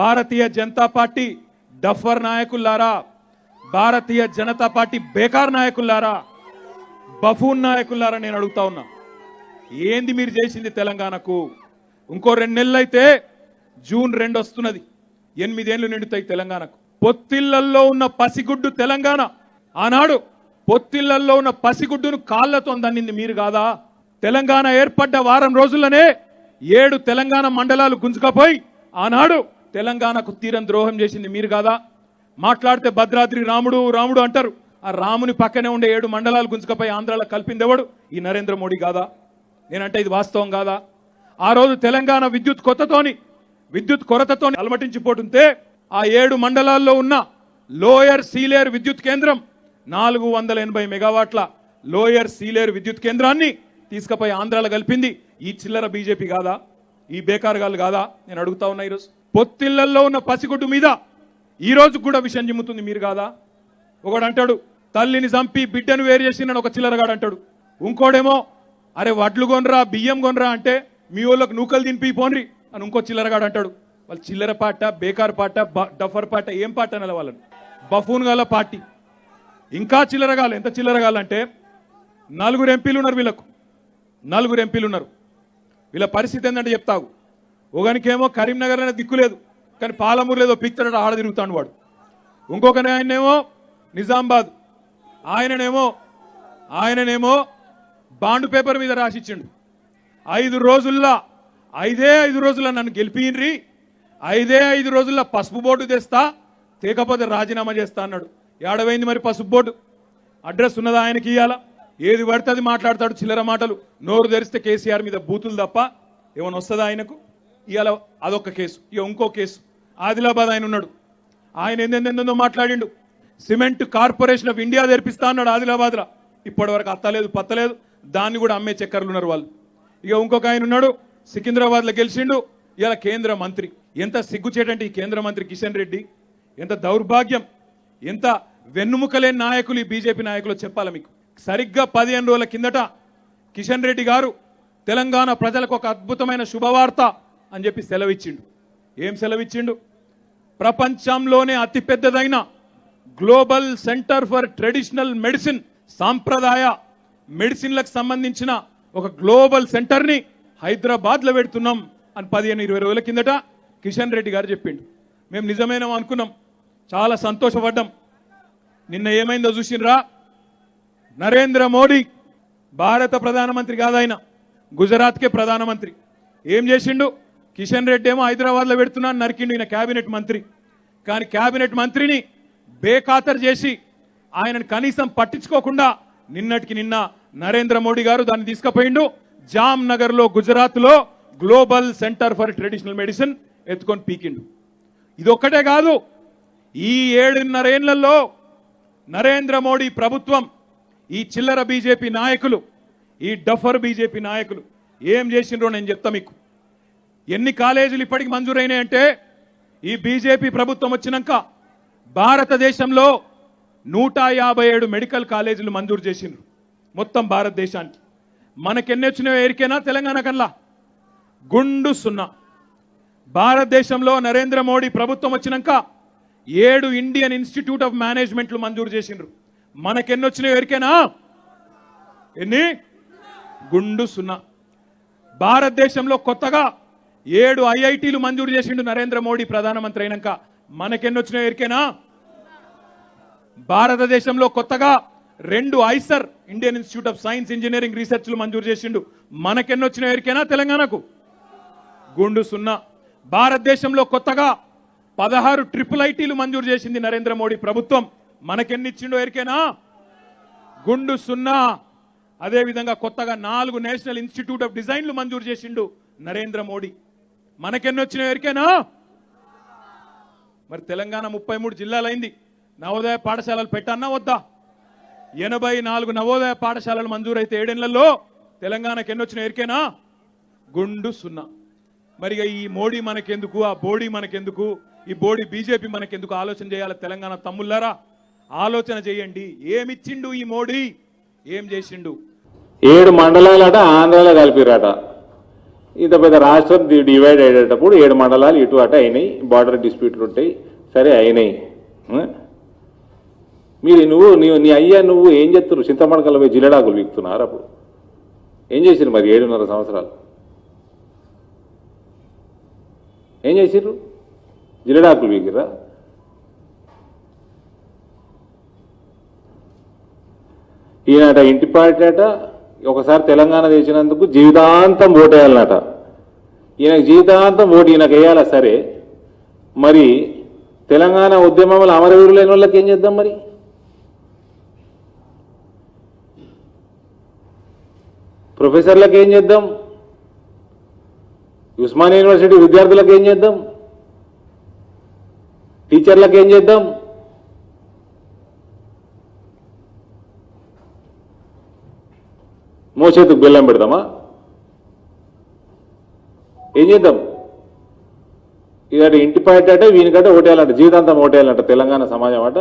Bharatiya Janata party duffer నాయకులారా, Bharatiya Janata party బేకార్ నాయకులారా, buffoon నాయకులారా, నేను అడుగుతా ఉన్నా, ఏంది మీరు చేసింది తెలంగాణకు? ఇంకో 2 నెలలు అయితే జూన్ 2 వస్తున్నది, 8 ఏళ్లు నిండుతాయి తెలంగాణకు. పొత్తిళ్లలో ఉన్న పసిగుడ్డు తెలంగాణ, ఆనాడు పొత్తిళ్లలో ఉన్న పసిగుడ్డును కాళ్లతో దన్నింది మీరు కాదా? తెలంగాణ ఏర్పడ్డ వారం రోజుల్లోనే 7 తెలంగాణ మండలాలు గుంజుకపోయి ఆనాడు తెలంగాణకు తీరం ద్రోహం చేసింది మీరు కాదా? మాట్లాడితే భద్రాద్రి రాముడు రాముడు అంటారు. ఆ రాముని పక్కనే ఉండే 7 మండలాలు గుంజుకపోయి ఆంధ్రాలో కలిపింది ఎవడు? ఈ నరేంద్ర మోడీ కాదా? నేనంటే ఇది వాస్తవం కాదా? ఆ రోజు తెలంగాణ విద్యుత్ కొరతతో అలమటించిపోతుంటే ఆ 7 మండలాల్లో ఉన్న లోయర్ సీలేరు విద్యుత్ కేంద్రం 480 మెగావాట్ల లోయర్ సీలేరు విద్యుత్ కేంద్రాన్ని తీసుకుపోయి ఆంధ్రాలో కలిపింది ఈ చిల్లర బీజేపీ కాదా? ఈ బేకార్గాళ్ళు కాదా? నేను అడుగుతా ఉన్నా. ఈరోజు పొత్తిళ్లలో ఉన్న పసిగుడ్డు మీద ఈ రోజు కూడా విషయం జిమ్ముతుంది మీరు కాదా? ఒకడు అంటాడు తల్లిని చంపి బిడ్డను వేరు చేసిందని ఒక చిల్లరగాడు అంటాడు. ఇంకోడేమో అరే వడ్లు కొనరా బియ్యం కొనరా అంటే మీ వాళ్ళకు నూకలు తినిపి పోన్రి అని ఇంకో చిల్లరగాడు అంటాడు. వాళ్ళు చిల్లర పాట, బేకార్ పాట, డఫర్ పాట, ఏం పాట అనాలి వాళ్ళని? బఫూన్ గాల పార్టీ. ఇంకా చిల్లరగాలు. ఎంత చిల్లరగాలంటే 4 ఎంపీలు ఉన్నారు వీళ్ళకు, 4 ఎంపీలు ఉన్నారు. వీళ్ళ పరిస్థితి ఏంటంటే చెప్తావు. ఒకనికేమో కరీంనగర్ అనే దిక్కులేదు, కానీ పాలమూరు లేదో పిక్చర్ ఆడ తిరుగుతాడు వాడు. ఇంకొకనే ఆయనేమో నిజామాబాద్, ఆయననేమో బాండ్ పేపర్ మీద రాసిచ్చిండు. 5 రోజుల్లో నన్ను గెలిపిన్రి, 5 రోజుల్లో పసుపు బోర్డు తెస్తా, తేకపోతే రాజీనామా చేస్తా అన్నాడు. ఏడవైంది మరి పసుపు బోర్డు? అడ్రస్ ఉన్నదా ఆయనకి? ఇయ్యాల ఏది పడితే అది మాట్లాడతాడు, చిల్లర మాటలు. నోరు తెరిస్తే కేసీఆర్ మీద బూతులు తప్ప ఏమైనా వస్తుందా ఆయనకు? ఇవాళ అదొక కేసు. ఇక ఇంకో కేసు ఆదిలాబాద్ ఆయన ఉన్నాడు. ఆయన ఎందెందో మాట్లాడిండు. సిమెంట్ కార్పొరేషన్ ఆఫ్ ఇండియా తెరిపిస్తా అన్నాడు ఆదిలాబాద్లో. ఇప్పటి వరకు అత్తలేదు పత్తలేదు, దాన్ని కూడా అమ్మే చక్కర్లు ఉన్నారు వాళ్ళు. ఇక ఇంకొక ఆయన ఉన్నాడు, సికింద్రాబాద్లో గెలిచిండు, ఇలా కేంద్ర మంత్రి. ఎంత సిగ్గుచేటంటే ఈ కేంద్ర మంత్రి కిషన్ రెడ్డి, ఎంత దౌర్భాగ్యం, ఎంత వెన్నుముకలేని నాయకులు ఈ బీజేపీ నాయకులు చెప్పాలి మీకు. సరిగ్గా 15 రోజుల కిందట కిషన్ రెడ్డి గారు తెలంగాణ ప్రజలకు ఒక అద్భుతమైన శుభవార్త అని చెప్పి సెలవిచ్చిండు. ఏం సెలవిచ్చిండు? ప్రపంచంలోనే అతిపెద్దదైన global centre for traditional medicine, సాంప్రదాయ మెడిసిన్లకు సంబంధించిన ఒక గ్లోబల్ సెంటర్ని హైదరాబాద్లో పెడుతున్నాం అని 15-20 రోజుల కిందట కిషన్ రెడ్డి గారు చెప్పిండు. మేము నిజమేనో అనుకున్నాం, చాలా సంతోషపడ్డాం. నిన్న ఏమైందో చూసినరా? నరేంద్ర మోడీ భారత ప్రధానమంత్రి కాదాయన, గుజరాత్కే ప్రధానమంత్రి. ఏం చేసిండు? కిషన్ రెడ్డి ఏమో హైదరాబాద్లో పెడుతున్నా నరికిండు ఈయన క్యాబినెట్ మంత్రి. కానీ క్యాబినెట్ మంత్రిని బేఖాతరు చేసి ఆయనను కనీసం పట్టించుకోకుండా నిన్నటికి నిన్న నరేంద్ర మోడీ గారు దాన్ని తీసుకుపోయిండు. జామ్ నగర్ లో గుజరాత్ లో global centre for traditional medicine ఎత్తుకొని పీకిండు. ఇదొక్కటే కాదు, ఈ 7.5 ఏళ్లలో నరేంద్ర మోడీ ప్రభుత్వం, ఈ చిల్లర బీజేపీ నాయకులు, ఈ డఫర్ బీజేపీ నాయకులు ఏం చేసిండ్రో నేను చెప్తా మీకు. ఎన్ని కాలేజీలు ఇప్పటికి మంజూరైనాయంటే ఈ బీజేపీ ప్రభుత్వం వచ్చినాక భారతదేశంలో 157 మెడికల్ కాలేజీలు మంజూరు చేసిండ్రు మొత్తం భారతదేశానికి. మనకెన్ని వచ్చినాయో ఎరికేనా? తెలంగాణ కల్లా గుండు 0. భారతదేశంలో నరేంద్ర మోడీ ప్రభుత్వం వచ్చినాక 7 ఇండియన్ ఇన్స్టిట్యూట్ ఆఫ్ మేనేజ్మెంట్లు మంజూరు చేసిండ్రు. మనకెన్ని వచ్చినాయో ఎరికేనా? ఎన్ని? గుండు 0. భారతదేశంలో కొత్తగా 7 ఐఐటీలు మంజూరు చేసిండు నరేంద్ర మోడీ ప్రధానమంత్రి అయినాక. మనకెన్ని వచ్చినాయో ఎరికేనా? భారతదేశంలో కొత్తగా 2 IISER, Indian Institute of Science Engineering రీసెర్చ్లు మంజూరు చేసిండు. మనకెన్ని వచ్చినాయో ఎరికేనా? తెలంగాణకు గుండు 0. భారతదేశంలో కొత్తగా 16 ట్రిపుల్ ఐటీలు మంజూరు చేసింది నరేంద్ర మోడీ ప్రభుత్వం. మనకెన్ని ఇచ్చిండో ఎరికేనా? గుండు 0. అదేవిధంగా కొత్తగా 4 నేషనల్ ఇన్స్టిట్యూట్ ఆఫ్ డిజైన్లు మంజూరు చేసిండు నరేంద్ర మోడీ. మనకెన్ని వచ్చినాయో ఎరికేనా? మరి తెలంగాణ 33 జిల్లాలైంది. నవోదయ పాఠశాలలు పెట్టన్నా వద్దా? 84 నవోదయ పాఠశాలలు మంజూరైతే 7 ఏళ్లలో తెలంగాణకు ఎన్ని వచ్చినా ఎరికేనా? గుండు 0. మరి ఈ మోడీ మనకెందుకు, ఆ బోడీ మనకెందుకు, ఈ బోడీ బీజేపీ మనకెందుకు? ఆలోచన చేయాలి తెలంగాణ తమ్ముళ్ళారా, ఆలోచన చేయండి. ఏమిచ్చిండు ఈ మోడీ? ఏం చేసిండు? 7 మండలాలట ఆంధ్రాలో కలిపిరట. ఇంత పెద్ద రాష్ట్రం డివైడ్ అయ్యేటప్పుడు 7 మండలాలు ఇటు అటు అయినాయి, బార్డర్ డిస్ప్యూట్లు ఉంటాయి, సరే అయినాయి. మీరు నీ అయ్యా నువ్వు ఏం చేస్తున్నారు? చింతమడకలు పోయి జిల్లడాకులు వీక్తున్నారు. అప్పుడు ఏం చేసిరు మరి 7.5 సంవత్సరాలు? ఏం చేసిర్రు? జిల్లడాకులు వీకిరా? ఈయనట ఇంటి పార్టీ ఒకసారి తెలంగాణ తెచ్చినందుకు జీవితాంతం ఓటేయాలన్నట. ఈయనకు జీవితాంతం ఓటు ఈయనకు వేయాలా? సరే, మరి తెలంగాణ ఉద్యమంలో అమరవీరులు లేని వాళ్ళకి ఏం చేద్దాం? మరి ప్రొఫెసర్లకు ఏం చేద్దాం? ఉస్మానియా యూనివర్సిటీ విద్యార్థులకు ఏం చేద్దాం? టీచర్లకు ఏం చేద్దాం? మోచేతుకు బెల్లం పెడదామా? ఏం చేద్దాం? ఇక ఇంటి పార్టీ అంటే వీనికంటే ఓటేయాలంట, జీవితాంతం ఓటేయాలంట. తెలంగాణ సమాజం అట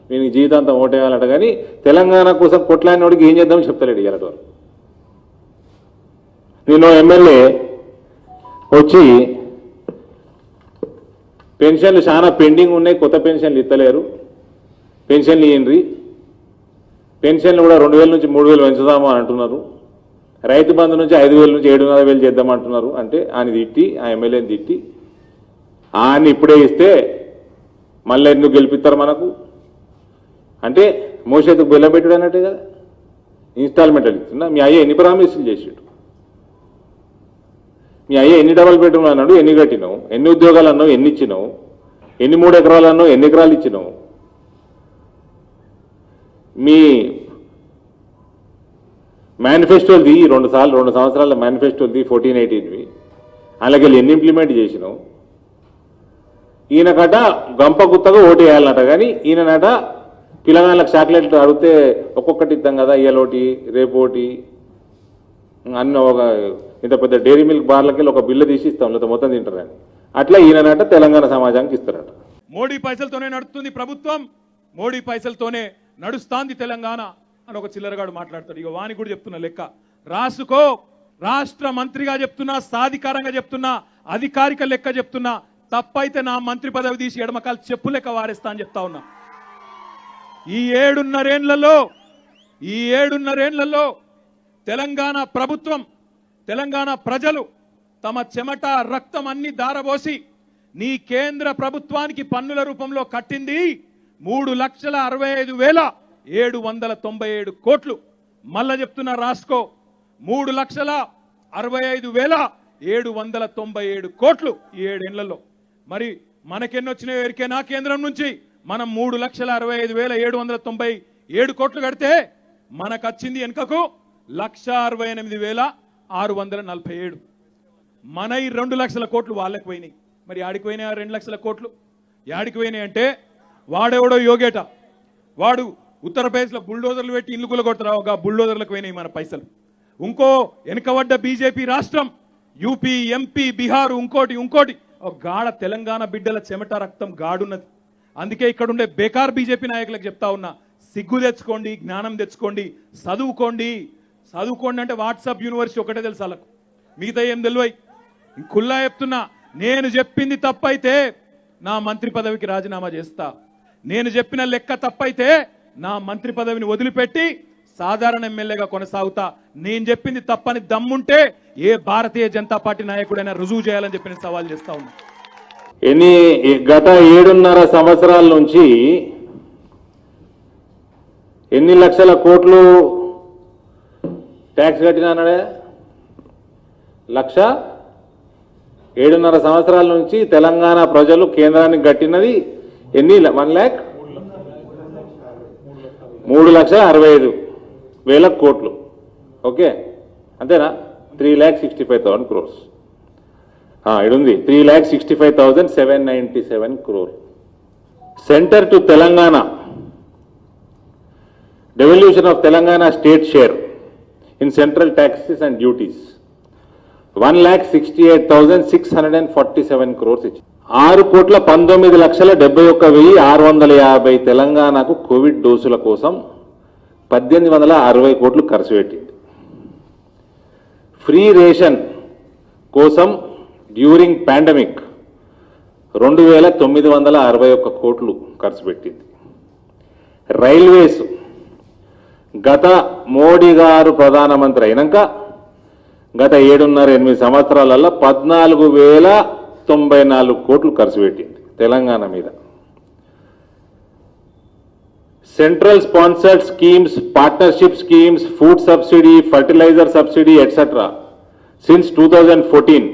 వీనికి జీవితాంతం ఓటేయాలంట. కానీ తెలంగాణ కోసం కొట్లాడిన వాడికి ఏం చేద్దామని చెప్తలేడు ఇలాంటి వారు. నేను ఎమ్మెల్యే వచ్చి పెన్షన్లు చాలా పెండింగ్ ఉన్నాయి, కొత్త పెన్షన్లు ఇస్తలేరు, పెన్షన్లు ఇయ్యండి, పెన్షన్లు కూడా 2000 నుంచి 3000 పెంచుదాము అని అంటున్నారు, రైతు బంధు నుంచి 5000 నుంచి 7,500 చేద్దామంటున్నారు. అంటే ఆయన తిట్టి, ఆ ఎమ్మెల్యేని తిట్టి, ఆయన ఇప్పుడే ఇస్తే మళ్ళీ ఎందుకు గెలిపిస్తారు మనకు అంటే మోసేతుకు బెల్ల పెట్టుడు అన్నట్టే కదా. ఇన్స్టాల్మెంట్లు ఇస్తున్నా. మీ అయ్య ఎన్ని ప్రామిసులు చేసాడు? మీ అయ్య ఎన్ని డబల్ బెడ్రూమ్లు అన్నాడు, ఎన్ని కట్టినావు? ఎన్ని ఉద్యోగాలు అన్నావు, ఎన్ని ఇచ్చినావు? ఎన్ని 3 ఎకరాలు అన్నావు, ఎన్ని ఎకరాలు ఇచ్చినావు? మీ మేనిఫెస్టోది 2 సంవత్సరాల మేనిఫెస్టోది 14-18వి అలాగే ఎన్ని ఇంప్లిమెంట్ చేసినావు? ఈయనకట గంప గుత్తగా ఓటు వేయాలన్నట. కానీ ఈయననట పిల్లగాళ్ళకి చాక్లెట్లు అడిగితే ఒక్కొక్కటి ఇద్దాం కదా, ఇయ్యలోటి రేపోటి అన్న ఒక ఇంత పెద్ద డైరీ మిల్క్ బార్లకి ఒక బిల్లు తీసి ఇస్తాం, లేదా మొత్తం తింటారని. అట్లా ఈయననట తెలంగాణ సమాజానికి ఇస్తారట. మోడీ పైసలతోనే నడుస్తుంది ప్రభుత్వం, మోడీ పైసలతోనే నడుస్తాంది తెలంగాణ అని ఒక చిల్లరగాడు మాట్లాడతాడు. ఇక వానికి కూడా చెప్తున్నా లెక్క రాసుకో. రాష్ట్ర మంత్రిగా చెప్తున్నా, సాధికారంగా చెప్తున్నా, అధికారిక లెక్క చెప్తున్నా. తప్పైతే నా మంత్రి పదవి తీసి ఎడమకాలు చెప్పు లెక్క వారేస్తా అని చెప్తా ఉన్నా. ఈ 7.5 ఏళ్లలో తెలంగాణ ప్రభుత్వం, తెలంగాణ ప్రజలు తమ చెమట రక్తం అన్ని దారబోసి నీ కేంద్ర ప్రభుత్వానికి పన్నుల రూపంలో కట్టింది 3,65,797 కోట్లు. మళ్ళా చెప్తున్నా రాసుకో, 3,65,797 కోట్లు ఈ 7 ఏళ్లలో. మరి మనకెన్నొచ్చినాయో ఎరికేనా? కేంద్రం నుంచి మనం 3,65,797 కోట్లు కడితే మనకు వచ్చింది వెనుకకు 1,68,647. మన ఈ 2 లక్షల కోట్లు వాళ్ళకి పోయినాయి. మరి ఆడికి పోయినాయి 2 లక్షల కోట్లు? యాడికి పోయినాయి అంటే వాడెవడో యోగేట, వాడు ఉత్తరప్రదేశ్లో బుల్డోజర్లు పెట్టి ఇల్లు కూలగొడతారు, ఒక బుల్డోజర్లకు పోయినాయి మన పైసలు. ఇంకో వెనుకబడ్డ బీజేపీ రాష్ట్రం యూపీ, ఎంపీ, బీహారు, ఇంకోటి ఒక గాఢ తెలంగాణ బిడ్డల చెమట రక్తం గాడున్నది. అందుకే ఇక్కడ ఉండే బేకార్ బీజేపీ నాయకులకు చెప్తా ఉన్నా, సిగ్గు తెచ్చుకోండి, జ్ఞానం తెచ్చుకోండి, చదువుకోండి అంటే వాట్సాప్ యూనివర్సిటీ ఒకటే తెలుసు వాళ్ళకు, మిగతా ఏం తెలివై. కుల్లా చెప్తున్నా, నేను చెప్పింది తప్పైతే నా మంత్రి పదవికి రాజీనామా చేస్తా. నేను చెప్పిన లెక్క తప్పైతే నా మంత్రి పదవిని వదిలిపెట్టి సాధారణ ఎమ్మెల్యేగా కొనసాగుతా. నేను చెప్పింది తప్పని దమ్ముంటే ఏ భారతీయ జనతా పార్టీ నాయకుడైనా రుజువు చేయాలని చెప్పి నేను సవాల్ చేస్తా ఉన్నా. గత 7.5 సంవత్సరాల నుంచి ఎన్ని లక్షల కోట్లు ట్యాక్స్ కట్టినాడే? 7.5 సంవత్సరాల నుంచి తెలంగాణ ప్రజలు కేంద్రానికి కట్టినది ఎన్ని? 3,65,000 కోట్లు. ఓకే, అంతేనా? 3,65,000 crores. ఇడుంది 3,65,797 crore. Centre to Telangana, devolution of Telangana state share in central taxes and duties 1,68,647 crores. 6,19,71,650 తెలంగాణకు కోవిడ్ డోసుల కోసం 1,860 కోట్లు ఖర్చు పెట్టింది. ఫ్రీ రేషన్ కోసం డ్యూరింగ్ పాండమిక్ 2,961 కోట్లు ఖర్చు పెట్టింది. రైల్వేస్ గత మోడీ గారు ప్రధానమంత్రి అయినాక గత 7.5-8 సంవత్సరాలలో 14,094 కోట్లు ఖర్చు పెట్టింది తెలంగాణ మీద. Central sponsored schemes, partnership schemes, food subsidy, fertiliser subsidy etcetera since 2014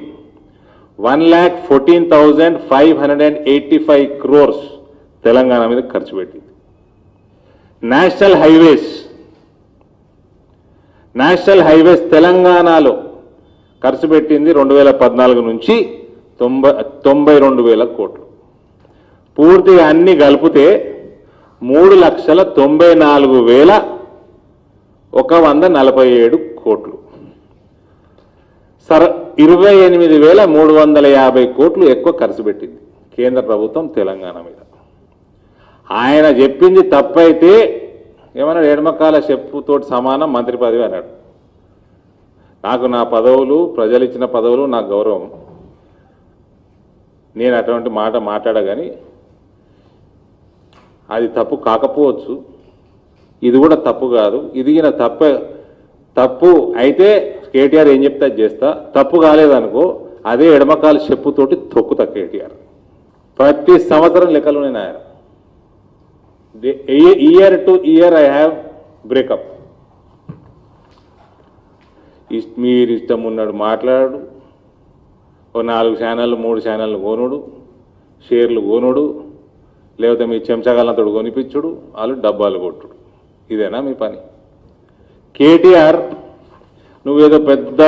1,14,585 crores Telangana మీద ఖర్చు పెట్టింది. నేషనల్ హైవేస్ తెలంగాణలో ఖర్చు పెట్టింది 2014 నుంచి 92,000 కోట్లు. పూర్తిగా అన్ని కలిపితే 3,94,147 కోట్లు. 28,350 కోట్లు ఎక్కువ ఖర్చు పెట్టింది కేంద్ర ప్రభుత్వం తెలంగాణ మీద. ఆయన చెప్పింది తప్పైతే ఏమన్నాడు, ఎడమకాల చెప్పుతోటి సమానం మంత్రి పదవి అన్నాడు. నాకు నా పదవులు, ప్రజలు ఇచ్చిన పదవులు నాకు గౌరవం, నేను అటువంటి మాట మాట్లాడగాని అది తప్పు కాకపోవచ్చు, ఇది కూడా తప్పు కాదు. ఇది తప్పు అయితే కేటీఆర్ ఏం చెప్తే అది చేస్తా, తప్పు కాలేదనుకో అదే ఎడమకాల చెప్పుతోటి తొక్కుతా కేటీఆర్. ప్రతి సంవత్సరం లెక్కలు నేను ఆయన year to year I have breakup. మీరు ఇష్టం ఉన్నాడు మాట్లాడు, ఓ 4 ఛానళ్ళు 3 ఛానళ్ళు కొనుడు, షేర్లు కొనుడు, లేకపోతే మీ చెంచగాళ్ళతో కొనిపించుడు, వాళ్ళు డబ్బాలు కొట్టుడు. ఇదేనా మీ పని? కేటీఆర్ నువ్వేదో పెద్ద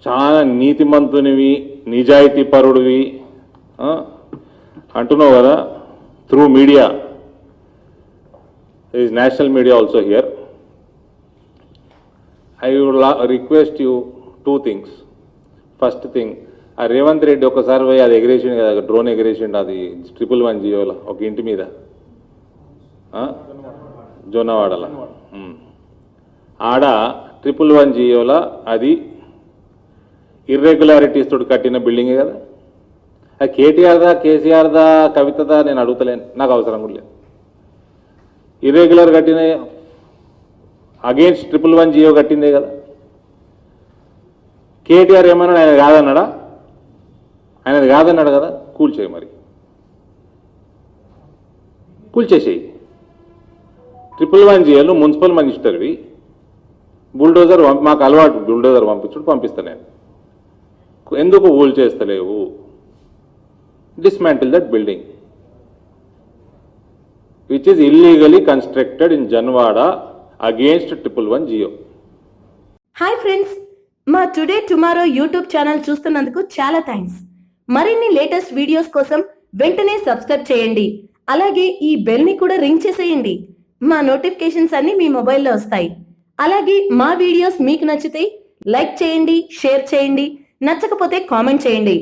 చాలా నీతిమంతునివి, నిజాయితీ పరుడివి అంటున్నావు కదా through media. there is national media also here. I would request you 2 things. First thing, ఆ రేవంత్ రెడ్డి ఒకసారి పోయి అది ఎగిరేసిండు కదా, డ్రోన్ ఎగిరేసిండు, అది 111 జియోలో ఒక ఇంటి మీద జొన్నవాడల ఆడ 111 జియోలో అది ఇర్రెగ్యులారిటీస్ తోటి కట్టిన బిల్డింగే కదా. అది కేటీఆర్దా, కేసీఆర్దా, కవితదా నేను అడుగుతలేను, నాకు అవసరం కూడా లేదు. ఇర్రెగ్యులర్ కట్టిన అగేన్స్ట్ 111 జియో కట్టిందే కదా. కేటీఆర్ ఏమన్నాడు, ఆయన కాదన్నాడా? ఆయన కాదన్నాడు కదా, కూల్చేయి, మరి కూల్చేసేయి. 111 జియోలు మున్సిపల్ మినిస్టర్వి, బుల్డోజర్ మాకు అలవాటు, బుల్డోజర్ పంపిస్తా నేను. ఎందుకు కూల్చేస్తలేవు? dismantle that building which is illegally constructed in Janwada against 111 Geo. Hi friends, మా టుడే టుమారో యూట్యూబ్ ఛానల్ చూస్తున్నందుకు చాలా థ్యాంక్స్. మరిన్ని లేటెస్ట్ వీడియోస్ కోసం వెంటనే సబ్స్క్రైబ్ చేయండి. అలాగే ఈ బెల్ ని కూడా రింగ్ చేసేయండి. మా నోటిఫికేషన్స్ అన్ని మీ మొబైల్లో వస్తాయి. అలాగే మా వీడియోస్ మీకు నచ్చితే లైక్ చేయండి, షేర్ చేయండి, నచ్చకపోతే కామెంట్ చేయండి.